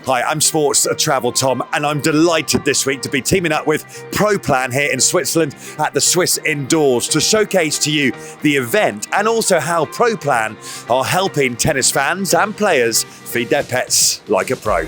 Hi, I'm Sports Travel Tom, and I'm delighted this week to be teaming up with ProPlan here in Switzerland at the Swiss Indoors to showcase to you the event and also how ProPlan are helping tennis fans and players feed their pets like a pro.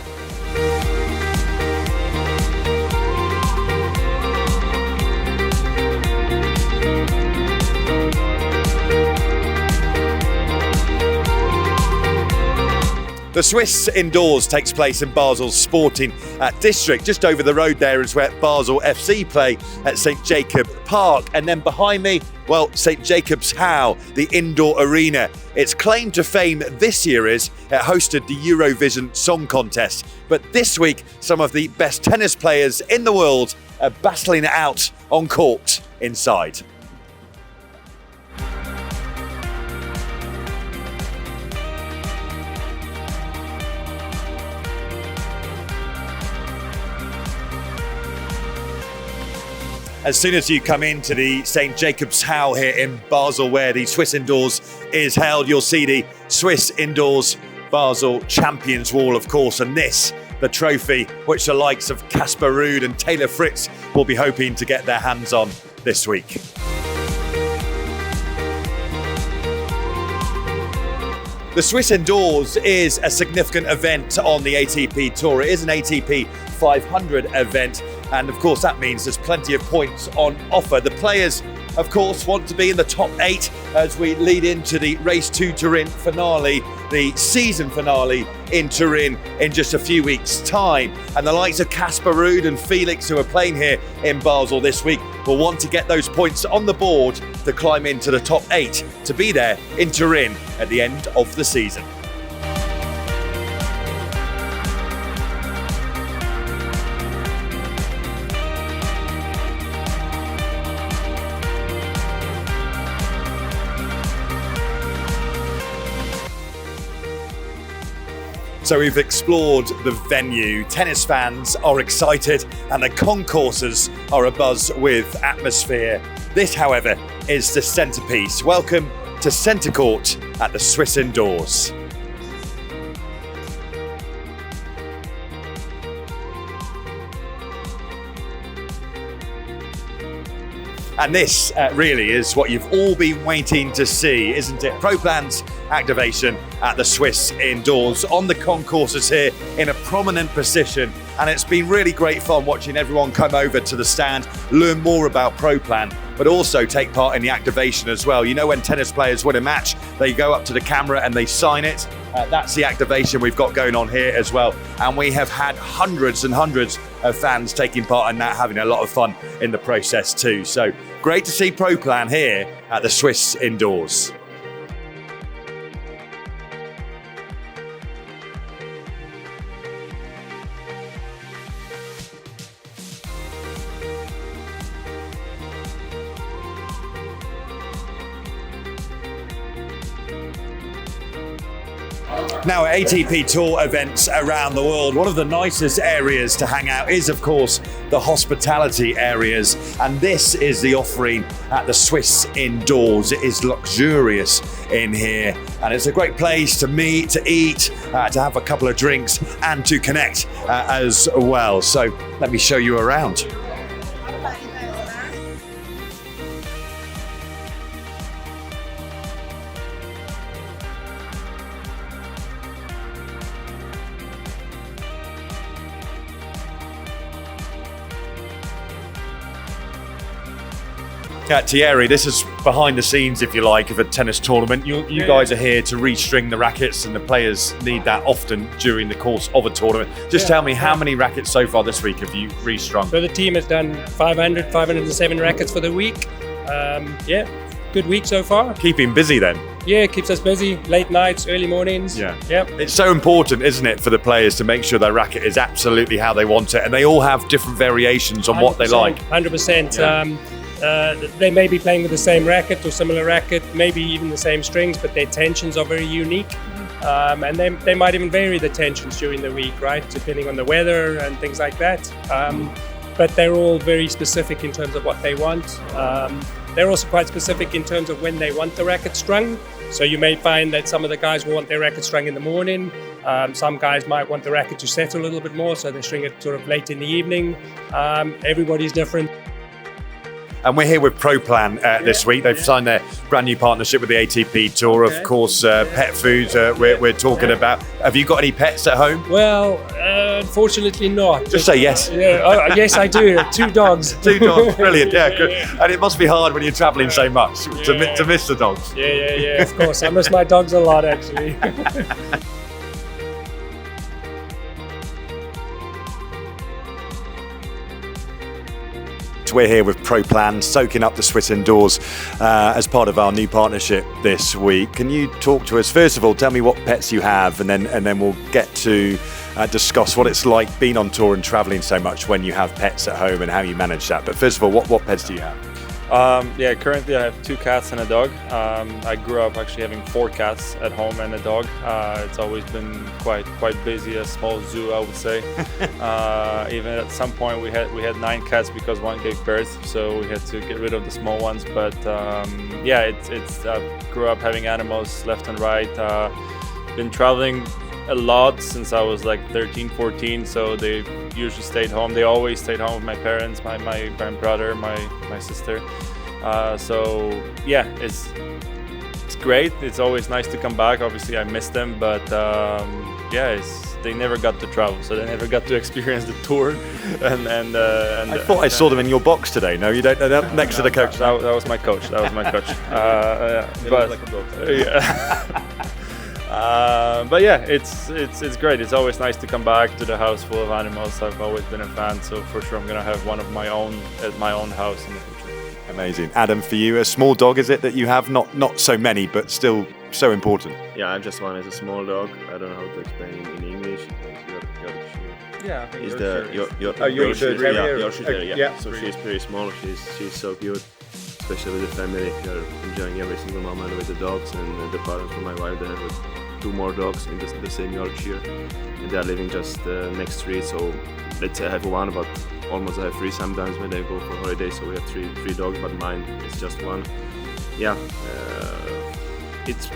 The Swiss Indoors takes place in Basel's sporting district. Just over the road there is where Basel FC play at St Jacob Park. And then behind me, well, St Jacob's How, the indoor arena. Its claim to fame this year is it hosted the Eurovision Song Contest. But this week, some of the best tennis players in the world are battling it out on court inside. As soon as you come into the St Jacob's How here in Basel, where the Swiss Indoors is held, you'll see the Swiss Indoors Basel Champions Wall, of course, and this, the trophy, which the likes of Casper Ruud and Taylor Fritz will be hoping to get their hands on this week. The Swiss Indoors is a significant event on the ATP Tour. It is an ATP 500 event, and of course that means there's plenty of points on offer. The players, of course, want to be in the top 8 as we lead into the Race to Turin finale, the season finale in Turin in just a few weeks' time. And the likes of Casper Ruud and Felix, who are playing here in Basel this week, will want to get those points on the board to climb into the top 8 to be there in Turin at the end of the season. So we've explored the venue, tennis fans are excited and the concourses are abuzz with atmosphere. This, however, is the centrepiece. Welcome to Centre Court at the Swiss Indoors. And this really is what you've all been waiting to see, isn't it? ProPlan's activation at the Swiss Indoors on the concourses here in a prominent position. And it's been really great fun watching everyone come over to the stand, learn more about ProPlan, but also take part in the activation as well. You know, when tennis players win a match, they go up to the camera and they sign it. That's the activation we've got going on here as well. And we have had hundreds and hundreds of fans taking part in that, having a lot of fun in the process too. So great to see ProPlan here at the Swiss Indoors. Now, at ATP Tour events around the world, one of the nicest areas to hang out is, of course, the hospitality areas. And this is the offering at the Swiss Indoors. It is luxurious in here. And it's a great place to meet, to eat, to have a couple of drinks and to connect as well. So let me show you around. Thierry, this is behind the scenes, if you like, of a tennis tournament. You guys are here to restring the rackets, and the players need that often during the course of a tournament. Just tell me, how many rackets so far this week have you restrung? So the team has done 507 rackets for the week. Good week so far. Keeping busy then? Yeah, it keeps us busy. Late nights, early mornings. Yeah. It's so important, isn't it, for the players to make sure their racket is absolutely how they want it, and they all have different variations on what they like. 100%. Yeah. They may be playing with the same racket or similar racket, maybe even the same strings, but their tensions are very unique. And they might even vary the tensions during the week, right? Depending on the weather and things like that. But they're all very specific in terms of what they want. They're also quite specific in terms of when they want the racket strung. So you may find that some of the guys will want their racket strung in the morning. Some guys might want the racket to settle a little bit more, so they string it sort of late in the evening. Everybody's different. And we're here with ProPlan this week. They've signed their brand new partnership with the ATP Tour. Of course, pet food we're talking about. Have you got any pets at home? Well, unfortunately not. Just say yes. Yeah, yes, I do. 2 dogs. 2 dogs, brilliant. Yeah, good. And it must be hard when you're travelling so much to miss the dogs. Yeah, of course. I miss my dogs a lot, actually. We're here with ProPlan, soaking up the Swiss indoors as part of our new partnership this week. Can you talk to us? First of all, tell me what pets you have, and then we'll get to discuss what it's like being on tour and travelling so much when you have pets at home and how you manage that. But first of all, what pets do you have? Currently I have 2 cats and a dog. I grew up actually having 4 cats at home and a dog. It's always been quite busy, a small zoo, I would say. Even at some point we had 9 cats because one gave birth, so we had to get rid of the small ones. But I grew up having animals left and right. Been traveling a lot since I was like 13, 14, so they usually stayed home. They always stayed home with my parents, my grandbrother, my sister. It's great. It's always nice to come back. Obviously I miss them, but they never got to travel, so they never got to experience the tour. And I thought I saw them in your box today. No, you don't. Next to the coach. That was my coach. But yeah, it's great. It's always nice to come back to the house full of animals. I've always been a fan, so for sure I'm gonna have one of my own at my own house in the future. Amazing. Adam, for you, a small dog is it that you have? Not so many, but still so important. Yeah, I just one as a small dog. I don't know how to explain in English. Yeah, I think is Yorkshire Terrier. Yorkshire Terrier. Yeah. So she's pretty small. She's so cute, especially with the family. They're enjoying every single moment with the dogs, and the parents from my wife, they have 2 more dogs in the same Yorkshire, and they're living just next street. So let's say I have 1, but almost I have 3 sometimes when they go for holidays. So we have three dogs, but mine is just 1. Yeah, it's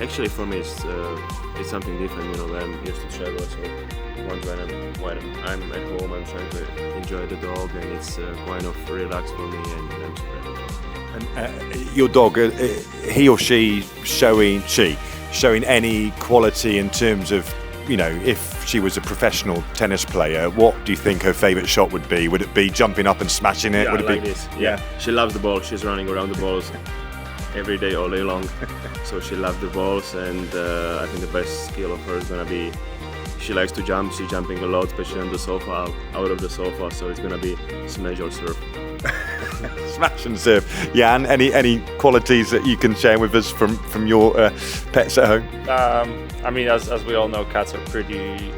actually for me it's something different. You know, when I'm used to travel, so when I'm at home, I'm trying to enjoy the dog, and it's kind of relaxed for me, and I'm super happy. And your dog, he or she showing any quality in terms of, you know, if she was a professional tennis player, what do you think her favourite shot would be? Would it be jumping up and smashing it? Yeah, would it like be this. Yeah, she loves the ball. She's running around the balls every day, all day long. So she loves the balls, and I think the best skill of her is gonna be, she likes to jump. She's jumping a lot, especially on the sofa, out of the sofa. So it's gonna be smash or serve. Smash and serve. Jan, any qualities that you can share with us from your pets at home? I mean, as we all know, cats are pretty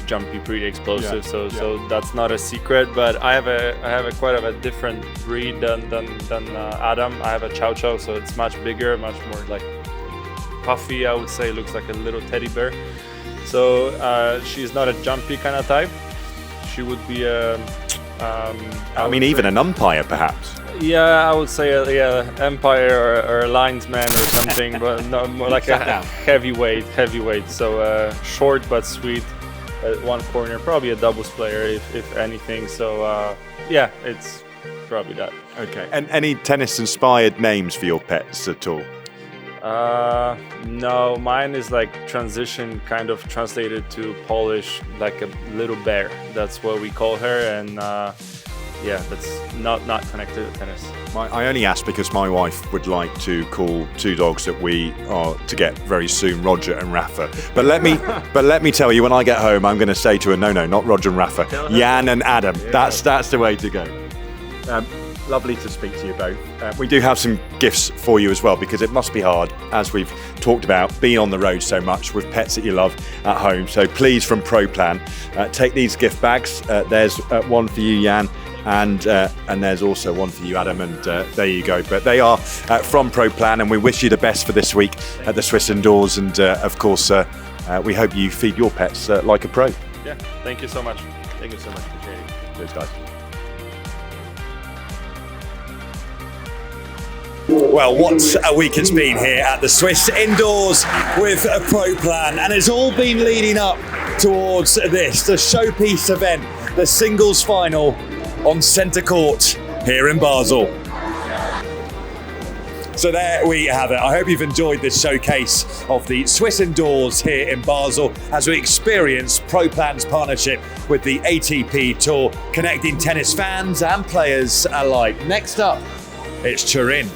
jumpy, pretty explosive. So that's not a secret. But I have quite a different breed than Adam. I have a Chow Chow, so it's much bigger, much more like puffy. I would say, looks like a little teddy bear. So she's not a jumpy kind of type. She would be a even an umpire, perhaps. Yeah, I would say umpire or a linesman or something, but no, more like a heavyweight. So short but sweet at one corner, probably a doubles player if anything. So it's probably that. Okay. And any tennis-inspired names for your pets at all? No, mine is like transition, kind of translated to Polish, like a little bear. That's what we call her, and that's not connected to tennis. I only ask because my wife would like to call 2 dogs that we are to get very soon, Roger and Rafa. But let me tell you, when I get home, I'm going to say to her, no, not Roger and Rafa, Jan and Adam. Yeah. That's the way to go. Lovely to speak to you both. We do have some gifts for you as well, because it must be hard, as we've talked about, being on the road so much with pets that you love at home. So please, from ProPlan, take these gift bags. There's one for you, Jan, and there's also one for you, Adam, and there you go. But they are from ProPlan, and we wish you the best for this week at the Swiss Indoors, and of course we hope you feed your pets like a pro. Yeah, thank you so much. Thank you so much. Appreciate it. Cheers, guys. Well, what a week it's been here at the Swiss Indoors with a Pro Plan, and it's all been leading up towards this, the showpiece event, the singles final on centre court here in Basel. So there we have it. I hope you've enjoyed this showcase of the Swiss Indoors here in Basel as we experience Pro Plan's partnership with the ATP Tour, connecting tennis fans and players alike. Next up, it's Turin.